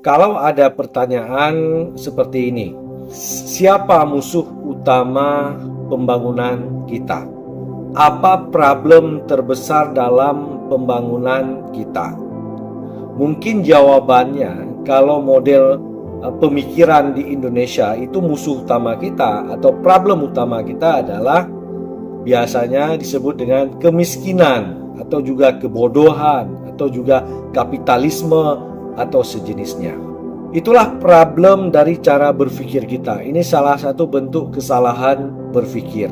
Kalau ada pertanyaan seperti ini, siapa musuh utama pembangunan kita? Apa problem terbesar dalam pembangunan kita? Mungkin jawabannya, kalau model pemikiran di Indonesia itu musuh utama kita atau problem utama kita adalah biasanya disebut dengan kemiskinan atau juga kebodohan atau juga kapitalisme atau sejenisnya. Itulah problem dari cara berpikir kita. Ini salah satu bentuk kesalahan berpikir.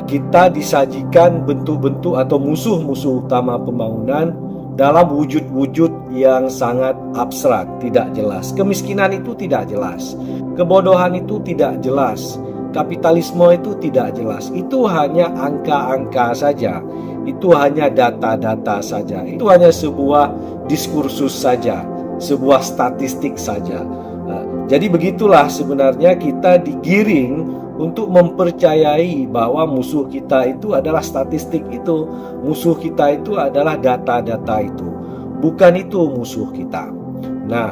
Kita disajikan bentuk-bentuk atau musuh-musuh utama pembangunan dalam wujud-wujud yang sangat abstrak, tidak jelas. Kemiskinan itu tidak jelas, kebodohan itu tidak jelas, kapitalisme itu tidak jelas. Itu hanya angka-angka saja, itu hanya data-data saja, itu hanya sebuah diskursus saja, sebuah statistik saja. Jadi begitulah sebenarnya kita digiring untuk mempercayai bahwa musuh kita itu adalah statistik itu, musuh kita itu adalah data-data itu. Bukan itu musuh kita. Nah,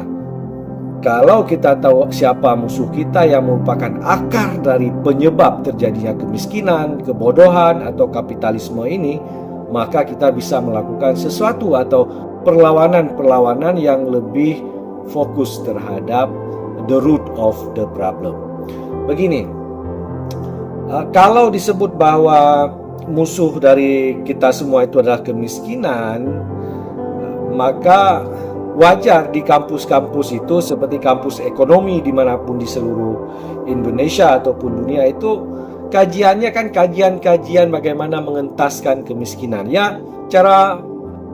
kalau kita tahu siapa musuh kita yang merupakan akar dari penyebab terjadinya kemiskinan, kebodohan, atau kapitalisme ini, maka kita bisa melakukan sesuatu atau perlawanan-perlawanan yang lebih fokus terhadap the root of the problem. Begini, kalau disebut bahwa musuh dari kita semua itu adalah kemiskinan, maka wajar di kampus-kampus itu seperti kampus ekonomi dimanapun di seluruh Indonesia ataupun dunia itu kajiannya kan kajian-kajian bagaimana mengentaskan kemiskinan. Ya, cara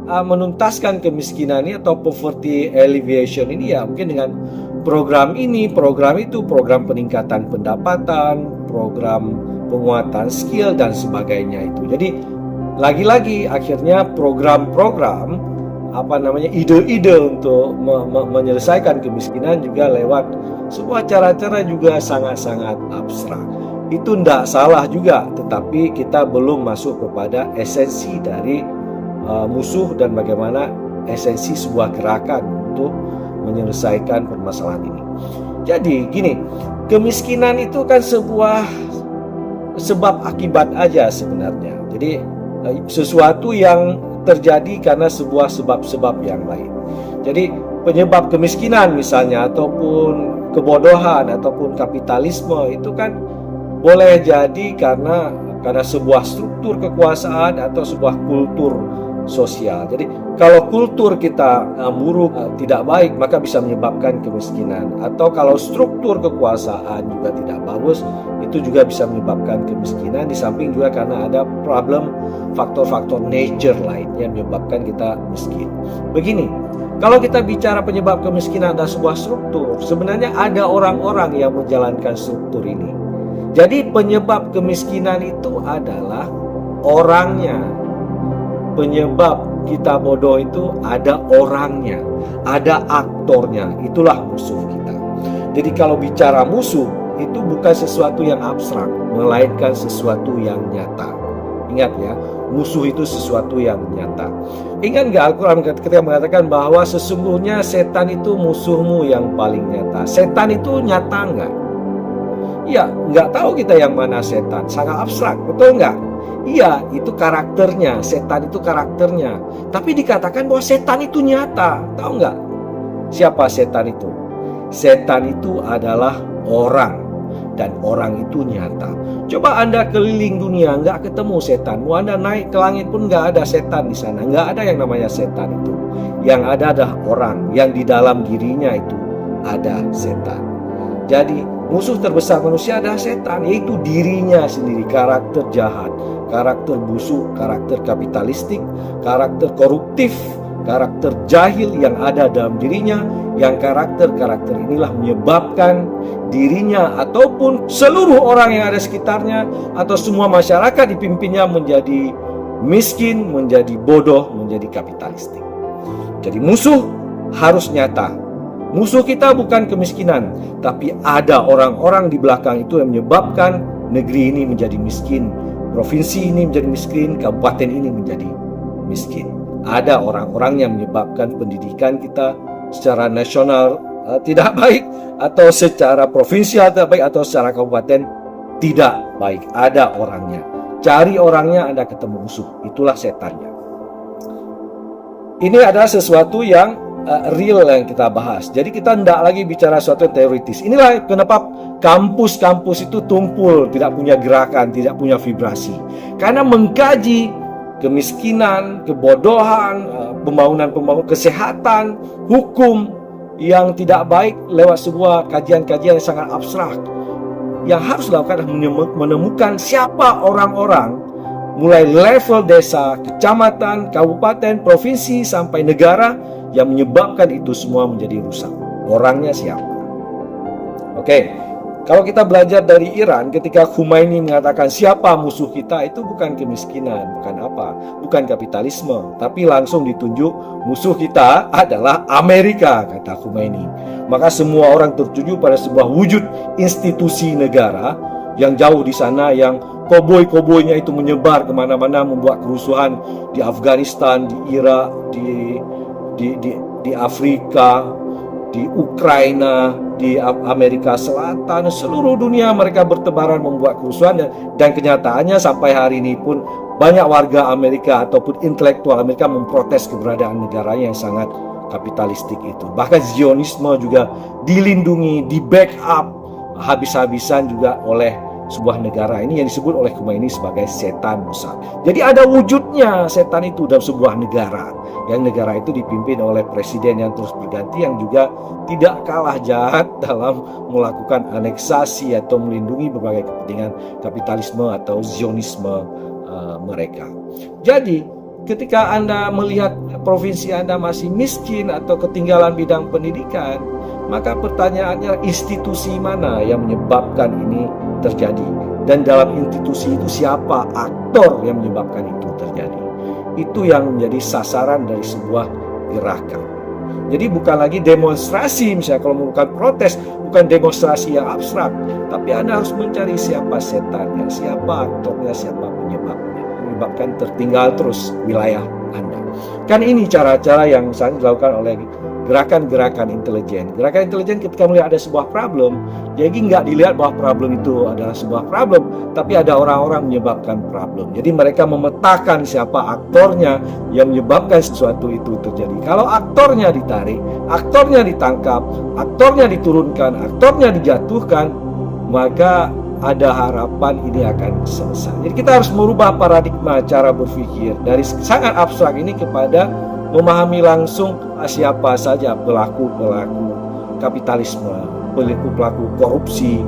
menuntaskan kemiskinan ini atau poverty alleviation ini ya mungkin dengan program ini, program itu, program peningkatan pendapatan, program penguatan skill dan sebagainya itu. Jadi lagi-lagi akhirnya program-program ide-ide untuk menyelesaikan kemiskinan juga lewat sebuah cara-cara juga sangat-sangat abstrak. Itu tidak salah juga, tetapi kita belum masuk kepada esensi dari musuh dan bagaimana esensi sebuah gerakan untuk menyelesaikan permasalahan ini. Jadi gini, kemiskinan itu kan sebuah sebab akibat aja sebenarnya. Jadi sesuatu yang terjadi karena sebuah sebab-sebab yang lain. Jadi penyebab kemiskinan misalnya ataupun kebodohan ataupun kapitalisme itu kan boleh jadi karena sebuah struktur kekuasaan atau sebuah kultur sosial. Jadi kalau kultur kita buruk, tidak baik, maka bisa menyebabkan kemiskinan. Atau kalau struktur kekuasaan juga tidak bagus, itu juga bisa menyebabkan kemiskinan. Di samping juga karena ada problem faktor-faktor nature lainnya yang menyebabkan kita miskin. Begini, kalau kita bicara penyebab kemiskinan adalah sebuah struktur, sebenarnya ada orang-orang yang menjalankan struktur ini. Jadi penyebab kemiskinan itu adalah orangnya. Penyebab kita bodoh itu ada orangnya, ada aktornya. Itulah musuh kita. Jadi kalau bicara musuh, itu bukan sesuatu yang abstrak, melainkan sesuatu yang nyata. Ingat ya, musuh itu sesuatu yang nyata. Ingat gak Al-Quran ketika mengatakan bahwa sesungguhnya setan itu musuhmu yang paling nyata. Setan itu nyata gak? Ya, nggak tahu kita yang mana setan. Sangat abstrak, betul nggak? Iya, itu karakternya. Setan itu karakternya. Tapi dikatakan bahwa setan itu nyata. Tahu nggak siapa setan itu? Setan itu adalah orang. Dan orang itu nyata. Coba Anda keliling dunia, nggak ketemu setan. Mau Anda naik ke langit pun nggak ada setan di sana. Nggak ada yang namanya setan itu. Yang ada adalah orang. Yang di dalam dirinya itu ada setan. Jadi musuh terbesar manusia adalah setan, yaitu dirinya sendiri, karakter jahat, karakter busuk, karakter kapitalistik, karakter koruptif, karakter jahil yang ada dalam dirinya, yang karakter-karakter inilah menyebabkan dirinya ataupun seluruh orang yang ada sekitarnya atau semua masyarakat dipimpinnya menjadi miskin, menjadi bodoh, menjadi kapitalistik. Jadi musuh harus nyata. Musuh kita bukan kemiskinan, tapi ada orang-orang di belakang itu yang menyebabkan negeri ini menjadi miskin, provinsi ini menjadi miskin, kabupaten ini menjadi miskin. Ada orang-orang yang menyebabkan pendidikan kita secara nasional tidak baik, atau secara provinsial tidak baik, atau secara kabupaten tidak baik. Ada orangnya. Cari orangnya, Anda ketemu musuh. Itulah setannya. Ini adalah sesuatu yang real yang kita bahas. Jadi kita tidak lagi bicara sesuatu yang teoritis. Inilah kenapa kampus-kampus itu tumpul, tidak punya gerakan, tidak punya vibrasi. Karena mengkaji kemiskinan, kebodohan, pembangunan kesehatan, hukum yang tidak baik lewat sebuah kajian-kajian yang sangat abstrak. Yang harus dilakukan adalah menemukan siapa orang-orang, mulai level desa, kecamatan, kabupaten, provinsi, sampai negara, yang menyebabkan itu semua menjadi rusak. Orangnya siapa? Oke, kalau kita belajar dari Iran, ketika Khomeini mengatakan siapa musuh kita, itu bukan kemiskinan, bukan kapitalisme, tapi langsung ditunjuk musuh kita adalah Amerika, kata Khomeini. Maka semua orang tertuju pada sebuah wujud institusi negara yang jauh di sana, yang koboi-koboinya itu menyebar kemana-mana, membuat kerusuhan di Afghanistan, di Irak, di Afrika, di Ukraina, di Amerika Selatan, seluruh dunia mereka bertebaran membuat kerusuhan. Dan kenyataannya sampai hari ini pun banyak warga Amerika ataupun intelektual Amerika memprotes keberadaan negaranya yang sangat kapitalistik itu. Bahkan Zionisme juga dilindungi, di backup habis-habisan juga oleh sebuah negara ini yang disebut oleh Khomeini sebagai setan Mossad. Jadi ada wujudnya setan itu dalam sebuah negara, yang negara itu dipimpin oleh presiden yang terus berganti, yang juga tidak kalah jahat dalam melakukan aneksasi atau melindungi berbagai kepentingan kapitalisme atau Zionisme mereka. Jadi ketika Anda melihat provinsi Anda masih miskin atau ketinggalan bidang pendidikan, maka pertanyaannya, institusi mana yang menyebabkan ini terjadi? Dan dalam institusi itu siapa aktor yang menyebabkan itu terjadi? Itu yang menjadi sasaran dari sebuah gerakan. Jadi bukan lagi demonstrasi, misalnya kalau bukan protes, bukan demonstrasi yang abstrak, tapi Anda harus mencari siapa setannya, siapa aktornya, siapa penyebabnya, menyebabkan tertinggal terus wilayah Anda. Kan ini cara-cara yang sangat dilakukan oleh gerakan-gerakan intelijen. Gerakan intelijen ketika melihat ada sebuah problem, jadi nggak dilihat bahwa problem itu adalah sebuah problem, tapi ada orang-orang menyebabkan problem. Jadi mereka memetakan siapa aktornya yang menyebabkan sesuatu itu terjadi. Kalau aktornya ditarik, aktornya ditangkap, aktornya diturunkan, aktornya dijatuhkan, maka ada harapan ini akan selesai. Jadi kita harus merubah paradigma cara berpikir dari sangat abstrak ini kepada memahami langsung siapa saja pelaku-pelaku kapitalisme, pelaku-pelaku korupsi,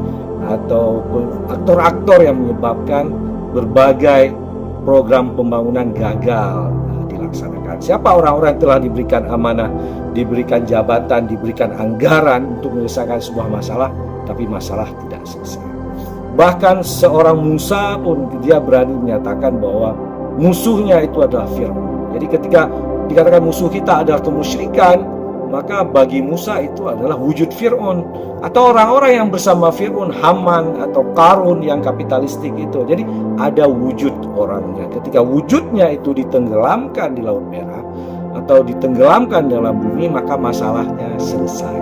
atau aktor-aktor yang menyebabkan berbagai program pembangunan gagal dilaksanakan. Siapa orang-orang yang telah diberikan amanah, diberikan jabatan, diberikan anggaran untuk menyelesaikan sebuah masalah, tapi masalah tidak selesai. Bahkan seorang Musa pun dia berani menyatakan bahwa musuhnya itu adalah Fir'aun. Jadi ketika dikatakan musuh kita adalah kemusyrikan, maka bagi Musa itu adalah wujud Fir'aun atau orang-orang yang bersama Fir'aun, Haman atau Qarun yang kapitalistik itu. Jadi ada wujud orangnya. Ketika wujudnya itu ditenggelamkan di Laut Merah atau ditenggelamkan dalam bumi, maka masalahnya selesai.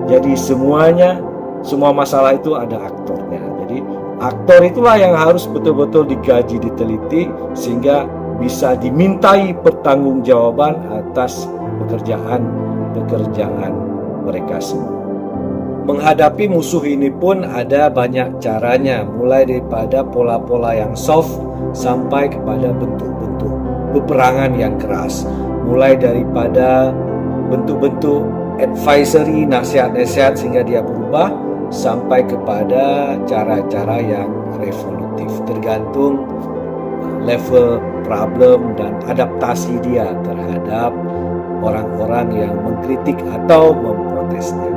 Jadi semua masalah itu ada aktornya. Jadi aktor itulah yang harus betul-betul digaji, diteliti, sehingga bisa dimintai pertanggungjawaban atas pekerjaan mereka semua. Menghadapi musuh ini pun ada banyak caranya, mulai daripada pola-pola yang soft sampai kepada bentuk-bentuk peperangan yang keras, mulai daripada bentuk-bentuk advisory, nasihat-nasihat sehingga dia berubah, sampai kepada cara-cara yang revolutif, tergantung level problem dan adaptasi dia terhadap orang-orang yang mengkritik atau memprotesnya.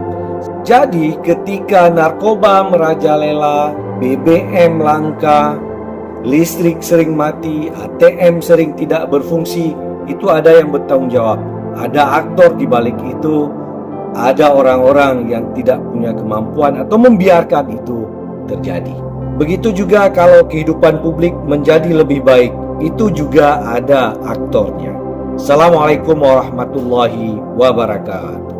Jadi ketika narkoba merajalela, BBM langka, listrik sering mati, ATM sering tidak berfungsi, itu ada yang bertanggung jawab. Ada aktor di balik itu, ada orang-orang yang tidak punya kemampuan atau membiarkan itu terjadi. Begitu juga kalau kehidupan publik menjadi lebih baik, itu juga ada aktornya. Assalamualaikum warahmatullahi wabarakatuh.